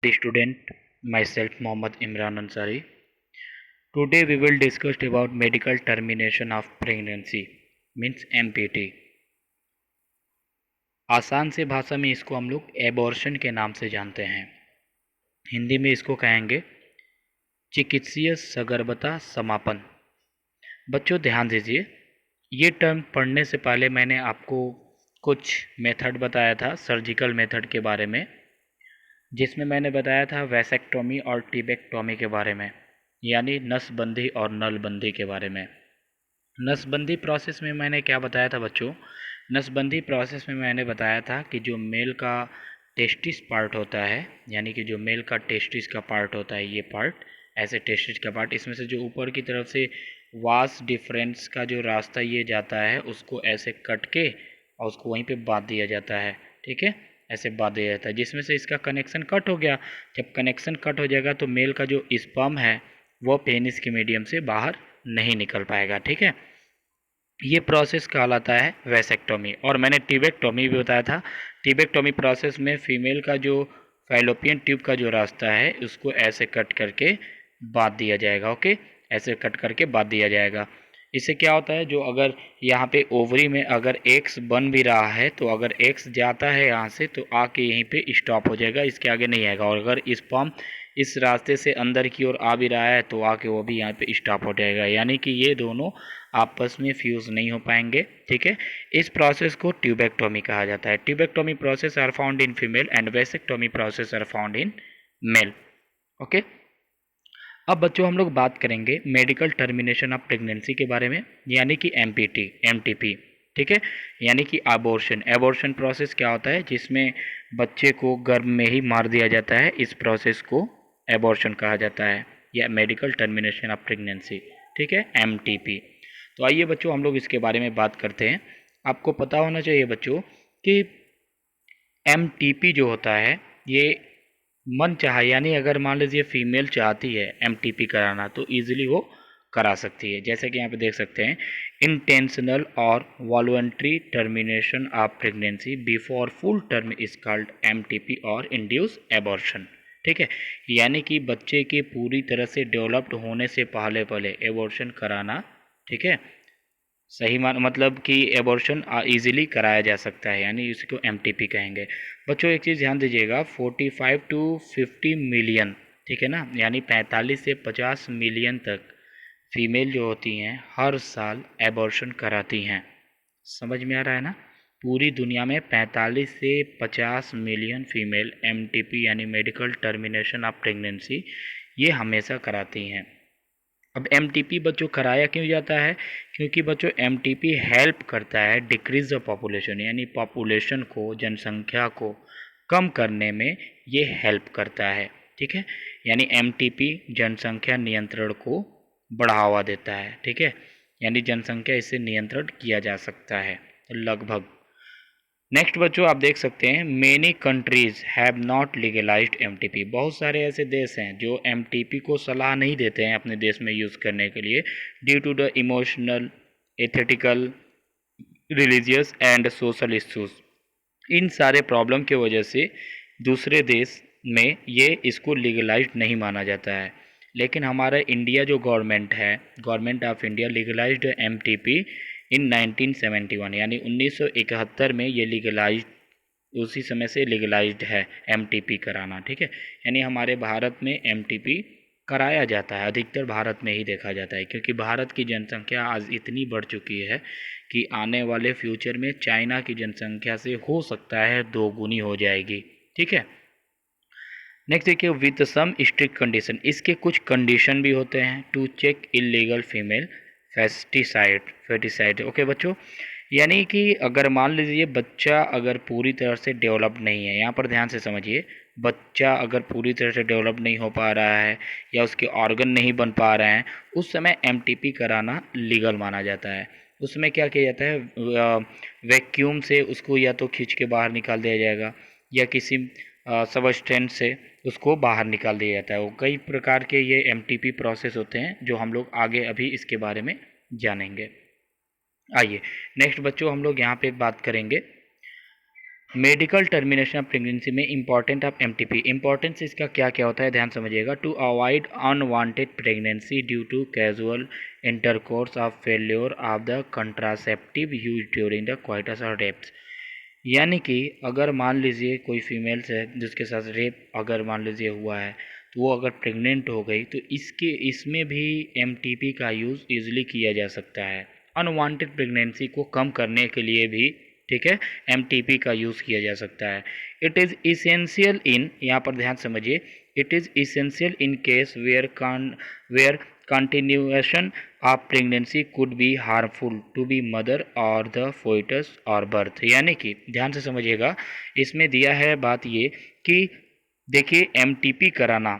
The student, myself Mohammad Imran Ansari. Today we will discuss about medical termination of pregnancy means MPT. आसान से भाषा में इसको हम लोग एबॉर्शन के नाम से जानते हैं। हिंदी में इसको कहेंगे चिकित्सीय सगर्भता समापन। बच्चों ध्यान दीजिए, ये टर्म पढ़ने से पहले मैंने आपको कुछ मेथड बताया था सर्जिकल मेथड के बारे में, जिसमें मैंने बताया था वैसेक्टोमी और टीबेक्टोमी के बारे में, यानी नसबंदी और नलबंदी के बारे में। नसबंदी प्रोसेस में मैंने क्या बताया था बच्चों? नसबंदी प्रोसेस में मैंने बताया था कि जो मेल का टेस्टिस पार्ट होता है, यानी कि जो मेल का टेस्टिस का पार्ट होता है, ये पार्ट ऐसे टेस्टिस का पार्ट, इसमें से जो ऊपर की तरफ से वास डिफरेंस का जो रास्ता ये जाता है उसको ऐसे कट के और उसको वहीं पे बांध दिया जाता है। ठीक है, ऐसे बांध दिया जाता है, जिसमें से इसका कनेक्शन कट हो गया। जब कनेक्शन कट हो जाएगा तो मेल का जो स्पर्म है वो पेनिस के मीडियम से बाहर नहीं निकल पाएगा। ठीक है, ये प्रोसेस कहलाता है वैसेक्टोमी। और मैंने टीबेक्टोमी भी बताया था। टीबेक्टोमी प्रोसेस में फीमेल का जो फैलोपियन ट्यूब का जो रास्ता है उसको ऐसे कट करके बांध दिया जाएगा। ओके, ऐसे कट करके बांध दिया जाएगा। इससे क्या होता है, जो अगर यहाँ पे ओवरी में अगर एक्स बन भी रहा है तो अगर एक्स जाता है यहाँ से तो आके यहीं पे स्टॉप हो जाएगा, इसके आगे नहीं आएगा। और अगर स्पर्म इस रास्ते से अंदर की ओर आ भी रहा है तो आके वो भी यहाँ पे स्टॉप हो जाएगा, यानी कि ये दोनों आपस में फ्यूज़ नहीं हो पाएंगे। ठीक है, इस प्रोसेस को ट्यूबेक्टोमी कहा जाता है। Tubectomy process are found in female and vasectomy process are found in male. Okay, अब बच्चों हम लोग बात करेंगे मेडिकल टर्मिनेशन ऑफ प्रेगनेंसी के बारे में, यानी कि एमपीटी, एमटीपी। ठीक है, यानी कि अबॉर्शन। एबॉर्शन प्रोसेस क्या होता है, जिसमें बच्चे को गर्भ में ही मार दिया जाता है, इस प्रोसेस को एबॉर्शन कहा जाता है, या मेडिकल टर्मिनेशन ऑफ प्रेगनेंसी। ठीक है, एमटीपी। तो आइए बच्चों हम लोग इसके बारे में बात करते हैं। आपको पता होना चाहिए बच्चों कि एमटीपी जो होता है ये मन चाहा, यानी अगर मान लीजिए फीमेल चाहती है एमटीपी कराना तो इजीली वो करा सकती है। जैसे कि यहाँ पे देख सकते हैं, इंटेंशनल और voluntary termination of pregnancy before full term is called MTP और इंड्यूस एबॉर्शन। ठीक है, यानी कि बच्चे के पूरी तरह से डेवलप्ड होने से पहले पहले एबॉर्शन कराना। ठीक है, सही मतलब कि एबॉर्शन इजीली कराया जा सकता है, यानी इसको एमटीपी कहेंगे। बच्चों एक चीज़ ध्यान दीजिएगा, 45 टू 50 मिलियन, ठीक है ना, यानी 45 से 50 मिलियन तक फीमेल जो होती हैं हर साल एबॉर्शन कराती हैं। समझ में आ रहा है ना? पूरी दुनिया में 45 से 50 मिलियन फीमेल एमटीपी यानी मेडिकल टर्मिनेशन ऑफ प्रेगनेंसी ये हमेशा कराती हैं। अब एमटीपी बच्चों कराया क्यों जाता है? क्योंकि बच्चों एमटीपी हेल्प करता है डिक्रीज द पॉपुलेशन, यानी पॉपुलेशन को, जनसंख्या को कम करने में ये हेल्प करता है। ठीक है, यानी एमटीपी जनसंख्या नियंत्रण को बढ़ावा देता है। ठीक है, यानी जनसंख्या इससे नियंत्रण किया जा सकता है लगभग। नेक्स्ट बच्चों आप देख सकते हैं, many countries have not legalised MTP. बहुत सारे ऐसे देश हैं जो एमटीपी को सलाह नहीं देते हैं अपने देश में यूज़ करने के लिए, due to the emotional, ethical, religious and social issues. इन सारे प्रॉब्लम की वजह से दूसरे देश में ये इसको लीगलाइज्ड नहीं माना जाता है। लेकिन हमारा इंडिया जो गवर्नमेंट है, government of India legalized MTP in 1971, यानी 1971 में ये लीगलाइज्ड, उसी समय से लीगलाइज्ड है एमटीपी कराना। ठीक है, यानी हमारे भारत में एमटीपी कराया जाता है, अधिकतर भारत में ही देखा जाता है, क्योंकि भारत की जनसंख्या आज इतनी बढ़ चुकी है कि आने वाले फ्यूचर में चाइना की जनसंख्या से हो सकता है 2 गुनी हो जाएगी। ठीक है, नेक्स्ट देखिए, विद सम स्ट्रिक्ट कंडीशन। इसके कुछ कंडीशन भी होते हैं to check illegal female foeticide. Okay बच्चों, यानी कि अगर मान लीजिए बच्चा अगर पूरी तरह से डेवलप नहीं है, यहाँ पर ध्यान से समझिए, बच्चा अगर पूरी तरह से डेवलप नहीं हो पा रहा है या उसके ऑर्गन नहीं बन पा रहे हैं, उस समय एमटीपी कराना लीगल माना जाता है। उसमें क्या किया जाता है, वैक्यूम से उसको या तो खींच के बाहर निकाल दिया जाएगा या किसी सबस्टेंस से उसको बाहर निकाल दिया जाता है। वो कई प्रकार के ये एमटीपी प्रोसेस होते हैं जो हम लोग आगे अभी इसके बारे में जानेंगे। आइए नेक्स्ट बच्चों हम लोग यहाँ पे बात करेंगे मेडिकल टर्मिनेशन ऑफ प्रेगनेंसी में इंपॉर्टेंट ऑफ एमटीपी, इंपॉर्टेंस इसका क्या क्या होता है ध्यान समझिएगा। To avoid unwanted pregnancy due to casual intercourse of failure of the contraceptive use during the coitus और रेप्स। यानी कि अगर मान लीजिए कोई फीमेल्स है जिसके साथ रेप अगर मान लीजिए हुआ है, तो वो अगर प्रेग्नेंट हो गई तो इसमें भी एमटीपी का यूज़ ईजिली किया जा सकता है। अनवांटेड प्रेगनेंसी को कम करने के लिए भी, ठीक है, एमटीपी का यूज़ किया जा सकता है। इट इज़ इसेंशियल इन, यहाँ पर ध्यान समझिए, it is essential in case where continuation of pregnancy could be harmful to be mother or the fetus or birth। यानी कि ध्यान से समझिएगा, इसमें दिया है बात ये कि देखिए एमटीपी कराना,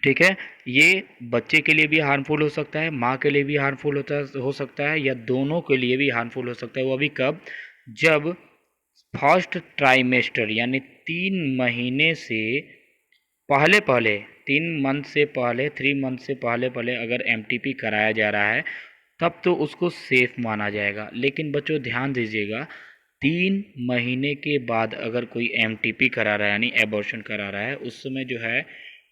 ठीक है, ये बच्चे के लिए भी हार्मफुल हो सकता है, माँ के लिए भी हार्मफुल हो सकता है, या दोनों के लिए भी हार्मफुल हो सकता है। वो अभी कब, जब फर्स्ट ट्राइमेस्टर यानी 3 महीने से पहले पहले, 3 मंथ से पहले, 3 मंथ से पहले पहले अगर एमटीपी कराया जा रहा है तब तो उसको सेफ माना जाएगा। लेकिन बच्चों ध्यान दीजिएगा, 3 महीने के बाद अगर कोई एमटीपी करा रहा है यानी एबॉर्शन करा रहा है, उस समय जो है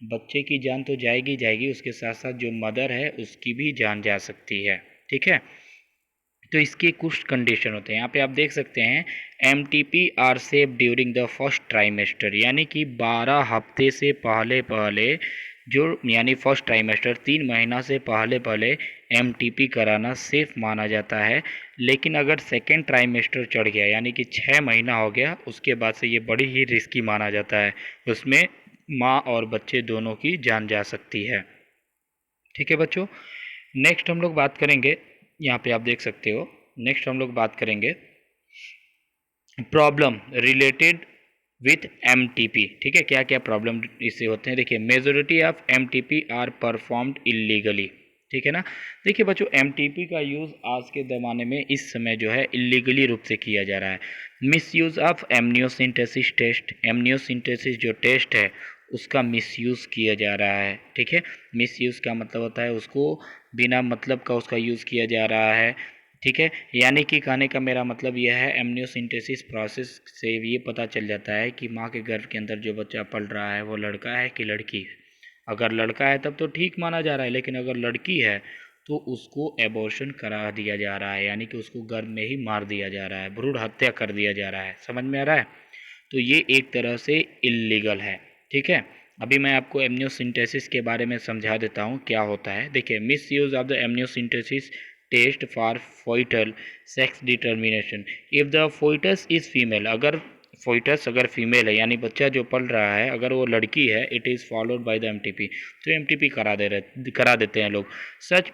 बच्चे की जान तो जाएगी जाएगी, उसके साथ साथ जो मदर है उसकी भी जान जा सकती है, ठीक है। तो इसके कुछ कंडीशन होते हैं, यहाँ पे आप देख सकते हैं, M T P are safe during the first trimester, यानी कि 12 हफ्ते से पहले पहले जो, यानी फर्स्ट ट्राइमेस्टर 3 महीना से पहले पहले एम टी पी कराना सेफ माना जाता है। लेकिन अगर सेकेंड ट्राइमेस्टर चढ़ गया यानी कि 6 महीना हो गया, उसके बाद से ये बड़ी ही रिस्की माना जाता है, उसमें माँ और बच्चे दोनों की जान जा सकती है, ठीक है बच्चों। नेक्स्ट हम लोग बात करेंगे, यहाँ पे आप देख सकते हो, नेक्स्ट हम लोग बात करेंगे प्रॉब्लम रिलेटेड विथ एमटीपी, ठीक है, क्या क्या प्रॉब्लम इससे होते हैं। देखिए majority of MTP are performed illegally, ठीक है ना। देखिए बच्चों एमटीपी का यूज़ आज के ज़माने में इस समय जो है इलीगली रूप से किया जा रहा है। मिसयूज़ ऑफ एमनियोसिंथेसिस टेस्ट, एमनियोसिंथेसिस जो टेस्ट है उसका मिसयूज़ किया जा रहा है, ठीक है। मिसयूज़ का मतलब होता है उसको बिना मतलब का उसका यूज़ किया जा रहा है, ठीक है। यानी कि कहने का मेरा मतलब यह है, एमनियोसिंथेसिस प्रोसेस से ये पता चल जाता है कि माँ के गर्भ के अंदर जो बच्चा पल रहा है वो लड़का है कि लड़की है। अगर लड़का है तब तो ठीक माना जा रहा है, लेकिन अगर लड़की है तो उसको एबॉर्शन करा दिया जा रहा है, यानी कि उसको गर्भ में ही मार दिया जा रहा है, भ्रूण हत्या कर दिया जा रहा है। समझ में आ रहा है? तो ये एक तरह से इल्लीगल है, ठीक है। अभी मैं आपको एमनियोसिंथेसिस के बारे में समझा देता हूँ क्या होता है। देखिए misuse of the amniocentesis test for foetal sex determination, if the foetus is female, अगर फोइटस अगर फीमेल है यानी बच्चा जो पल रहा है अगर वो लड़की है, it is followed by the MTP, तो एमटीपी करा देते हैं लोग। Such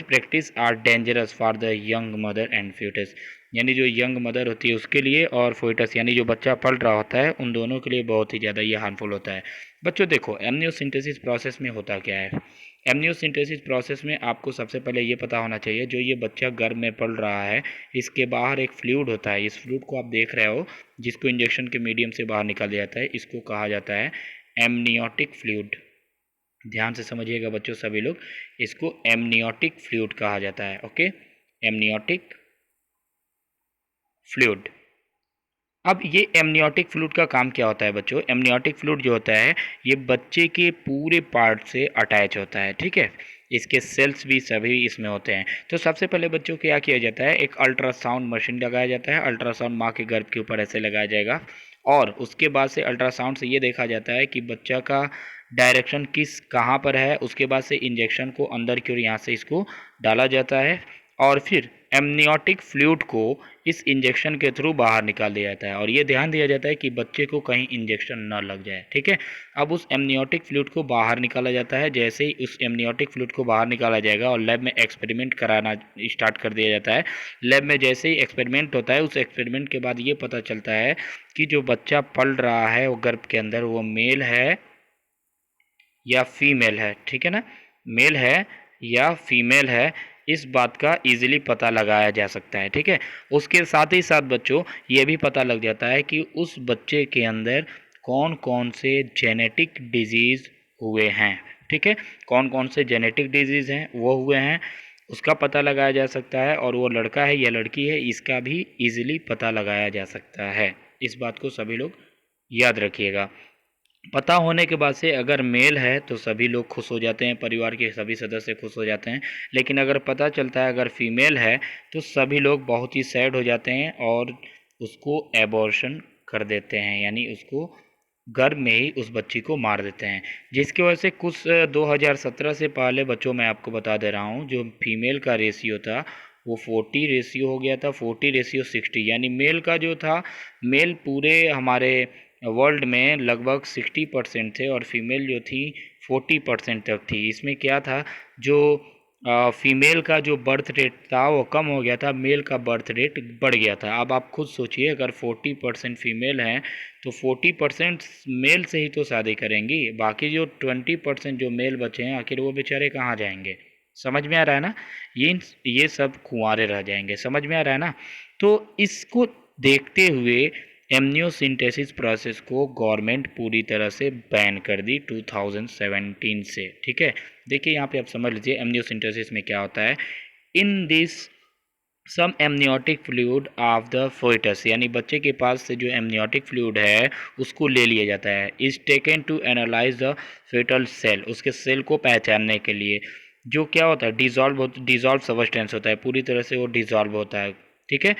practice are dangerous for the young mother and foetus, यानी जो यंग मदर होती है उसके लिए और फोइटस यानी जो बच्चा पल रहा होता है उन दोनों के लिए बहुत ही ज़्यादा ये हार्मफुल होता है। बच्चों देखो एमनियोसिंथेसिस प्रोसेस में होता क्या है। एमनियोसिंथेसिस प्रोसेस में आपको सबसे पहले ये पता होना चाहिए, जो ये बच्चा गर्भ में पल रहा है इसके बाहर एक फ्लूइड होता है, इस फ्लूइड को आप देख रहे हो जिसको इंजेक्शन के मीडियम से बाहर निकाल दिया जाता है, इसको कहा जाता है एमनियोटिक फ्लूइड। ध्यान से समझिएगा बच्चों सभी लोग, इसको एमनियोटिक फ्लूइड कहा जाता है, ओके, एमनियोटिक फ्लूइड। अब ये एमनियोटिक फ्लूइड का काम क्या होता है बच्चों, एमनियोटिक फ्लूइड जो होता है ये बच्चे के पूरे पार्ट से अटैच होता है, ठीक है, इसके सेल्स भी सभी इसमें होते हैं। तो सबसे पहले बच्चों क्या किया जाता है, एक अल्ट्रासाउंड मशीन लगाया जाता है, अल्ट्रासाउंड माँ के गर्भ के ऊपर ऐसे लगाया जाएगा, और उसके बाद से अल्ट्रासाउंड से ये देखा जाता है कि बच्चा का डायरेक्शन किस कहाँ पर है, उसके बाद से इंजेक्शन को अंदर की ओर यहाँ से इसको डाला जाता है, और फिर एमनियोटिक फ्लूइड को इस इंजेक्शन के थ्रू बाहर निकाल दिया जाता है, और ये ध्यान दिया जाता है कि बच्चे को कहीं इंजेक्शन न लग जाए, ठीक है। अब उस एमनियोटिक फ्लूइड को बाहर निकाला जाता है, जैसे ही उस एमनियोटिक फ्लूइड को बाहर निकाला जाएगा और लैब में एक्सपेरिमेंट कराना स्टार्ट कर दिया जाता है। लैब में जैसे ही एक्सपेरिमेंट होता है, उस एक्सपेरिमेंट के बाद ये पता चलता है कि जो बच्चा पल रहा है वो गर्भ के अंदर वो मेल है या फीमेल है, ठीक है ना, मेल है या फीमेल है, इस बात का इजीली पता लगाया जा सकता है, ठीक है। उसके साथ ही साथ बच्चों ये भी पता लग जाता है कि उस बच्चे के अंदर कौन कौन से जेनेटिक डिजीज़ हुए हैं, ठीक है, कौन कौन से जेनेटिक डिजीज़ हैं वो हुए हैं उसका पता लगाया जा सकता है, और वो लड़का है या लड़की है इसका भी इजीली पता लगाया जा सकता है। इस बात को सभी लोग याद रखिएगा। पता होने के बाद से अगर मेल है तो सभी लोग खुश हो जाते हैं, परिवार के सभी सदस्य खुश हो जाते हैं, लेकिन अगर पता चलता है अगर फीमेल है तो सभी लोग बहुत ही सैड हो जाते हैं और उसको एबॉर्शन कर देते हैं, यानी उसको गर्भ में ही उस बच्ची को मार देते हैं। जिसकी वजह से कुछ 2017 से पहले बच्चों मैं आपको बता दे रहा हूँ, जो फीमेल का रेशियो था वो 40 रेशियो हो गया था, 40:60, यानी मेल का जो था, मेल पूरे हमारे वर्ल्ड में लगभग 60% थे और फीमेल जो थी 40% तक थी। इसमें क्या था, जो फीमेल का जो बर्थ रेट था वो कम हो गया था, मेल का बर्थ रेट बढ़ गया था। अब आप खुद सोचिए, अगर 40% फीमेल हैं तो 40% मेल से ही तो शादी करेंगी, बाकी जो 20% जो मेल बचे हैं आखिर वो बेचारे कहाँ जाएंगे। समझ में आ रहा है ना? ये सब कुंवारे रह जाएंगे। समझ में आ रहा है ना? तो इसको देखते हुए एमनियोसिंथेसिस प्रोसेस को गवर्नमेंट पूरी तरह से बैन कर दी 2017 से। ठीक है, देखिए यहाँ पे आप समझ लीजिए एमनियोसिंथेसिस में क्या होता है। In this some amniotic fluid of the foetus, यानी बच्चे के पास से जो एमनियोटिक फ्लूइड है उसको ले लिया जाता है। Is taken to analyse the foetal cell, उसके सेल को पहचानने के लिए। जो क्या होता है, डिजॉल्व सब्सटेंस होता है, पूरी तरह से वो डिजॉल्व होता है। ठीक है,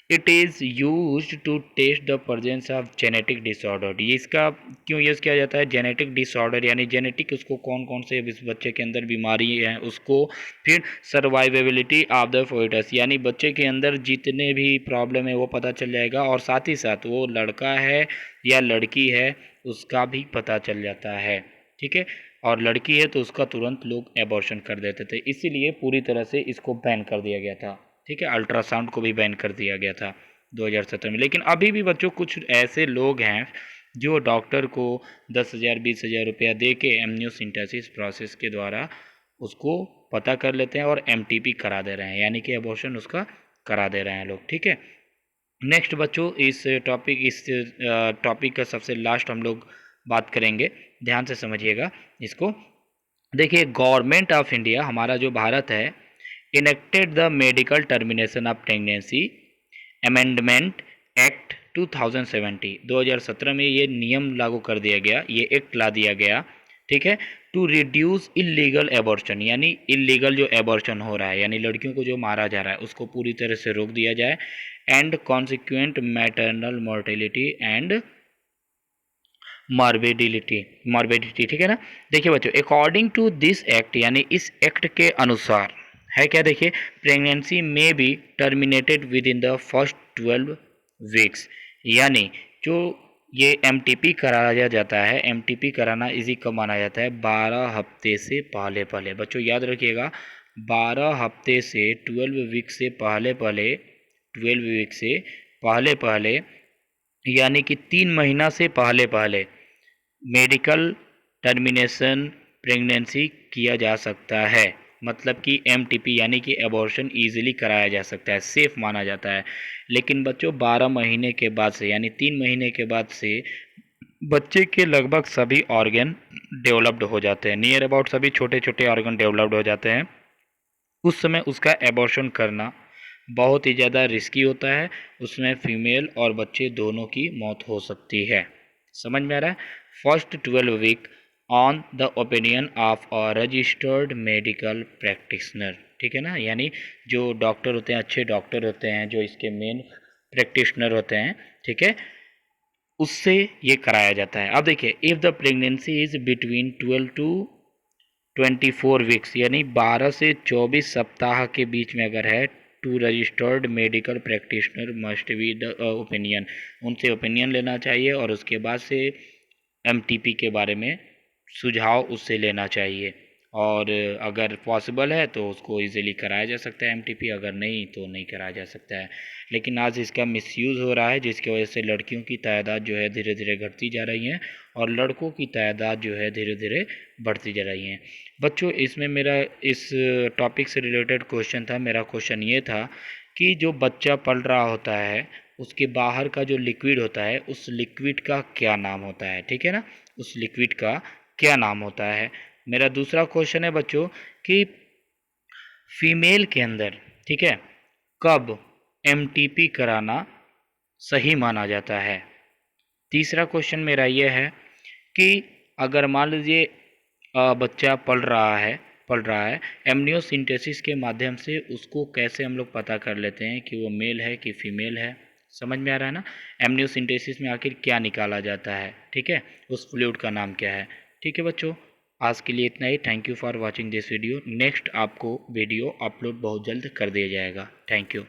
it is use to test the presence of genetic disorder. ये इसका क्यों यूज़ किया जाता है, जेनेटिक डिसऑर्डर यानी जेनेटिक उसको कौन कौन से इस बच्चे के अंदर बीमारी है उसको। फिर सर्वाइवेबिलिटी ऑफ द फोइटस, यानी बच्चे के अंदर जितने भी प्रॉब्लम है वो पता चल जाएगा, और साथ ही साथ वो लड़का है या लड़की है उसका भी पता चल जाता है। ठीक है, और लड़की है तो उसका तुरंत लोग एबॉर्शन कर देते थे, इसीलिए पूरी तरह से इसको बैन कर दिया गया था। ठीक है, अल्ट्रासाउंड को भी बैन कर दिया गया था 2017 में। लेकिन अभी भी बच्चों कुछ ऐसे लोग हैं जो डॉक्टर को 10,000 20,000 रुपया दे के एमनियोसिंथेसिस प्रोसेस के द्वारा उसको पता कर लेते हैं और एमटीपी करा दे रहे हैं, यानी कि एबॉर्शन उसका करा दे रहे हैं लोग। ठीक है, नेक्स्ट बच्चों इस टॉपिक का सबसे लास्ट हम लोग बात करेंगे, ध्यान से समझिएगा इसको। देखिए, गवर्नमेंट ऑफ इंडिया, हमारा जो भारत है, enacted the medical termination of pregnancy amendment act 2017 में ये नियम लागू कर दिया गया, ये एक्ट ला दिया गया। ठीक है, टू रिड्यूस इलीगल एबॉर्शन, यानी इलीगल जो एबॉर्शन हो रहा है, यानी लड़कियों को जो मारा जा रहा है उसको पूरी तरह से रोक दिया जाए। And consequent maternal mortality and morbidity. ठीक है ना? देखिए बच्चों, अकॉर्डिंग टू दिस एक्ट, यानी इस एक्ट के अनुसार है क्या, देखिए, प्रेगनेंसी में be terminated with in the first 12 weeks, यानी जो ये एमटीपी कराया जाता है, एमटीपी कराना इसी कब माना जाता है, 12 हफ्ते से पहले पहले। बच्चों याद रखिएगा, 12 हफ्ते से 12 वीक से पहले पहले, 12 वीक से पहले पहले, यानी कि 3 महीना से पहले पहले मेडिकल टर्मिनेशन प्रेगनेंसी किया जा सकता है। मतलब कि एमटीपी यानी कि एबॉर्शन ईजिली कराया जा सकता है, सेफ माना जाता है। लेकिन बच्चों 12 महीने के बाद से, यानी 3 महीने के बाद से बच्चे के लगभग सभी ऑर्गन डेवलप्ड हो जाते हैं, नियर अबाउट सभी छोटे छोटे ऑर्गन डेवलप्ड हो जाते हैं। उस समय उसका एबॉर्शन करना बहुत ही ज़्यादा रिस्की होता है, उसमें फीमेल और बच्चे दोनों की मौत हो सकती है। समझ में आ रहा है? First 12 week on the opinion of a registered medical practitioner. ठीक है ना, यानी जो डॉक्टर होते हैं, अच्छे डॉक्टर होते हैं, जो इसके मेन प्रैक्टिशनर होते हैं, ठीक है, उससे ये कराया जाता है। अब देखिए, if the pregnancy is between 12 to 24 weeks, यानी 12 से 24 सप्ताह के बीच में अगर है, two registered medical practitioner must be the opinion, उनसे ओपिनियन लेना चाहिए और उसके बाद से एमटीपी के बारे में सुझाव उससे लेना चाहिए। और अगर पॉसिबल है तो उसको इजीली कराया जा सकता है एमटीपी, अगर नहीं तो नहीं कराया जा सकता है। लेकिन आज इसका मिसयूज़ हो रहा है, जिसकी वजह से लड़कियों की तादाद जो है धीरे धीरे घटती जा रही हैं और लड़कों की तादाद जो है धीरे धीरे बढ़ती जा रही हैं। बच्चों, इसमें मेरा इस टॉपिक से रिलेटेड क्वेश्चन था, मेरा क्वेश्चन ये था कि जो बच्चा पल रहा होता है उसके बाहर का जो लिक्विड होता है उस लिक्विड का क्या नाम होता है। ठीक है ना, उस लिक्विड का क्या नाम होता है। मेरा दूसरा क्वेश्चन है बच्चों कि फीमेल के अंदर, ठीक है, कब एमटीपी कराना सही माना जाता है। तीसरा क्वेश्चन मेरा ये है कि अगर मान लीजिए बच्चा पढ़ रहा है एमनियोसिंथेसिस के माध्यम से उसको कैसे हम लोग पता कर लेते हैं कि वो मेल है कि फीमेल है। समझ में आ रहा है ना? एमनियोसिंथेसिस में आखिर क्या निकाला जाता है, ठीक है, उस फ्लूइड का नाम क्या है। ठीक है बच्चों, आज के लिए इतना ही। Thank you for watching this video. Next आपको वीडियो अपलोड बहुत जल्द कर दिया जाएगा। Thank you.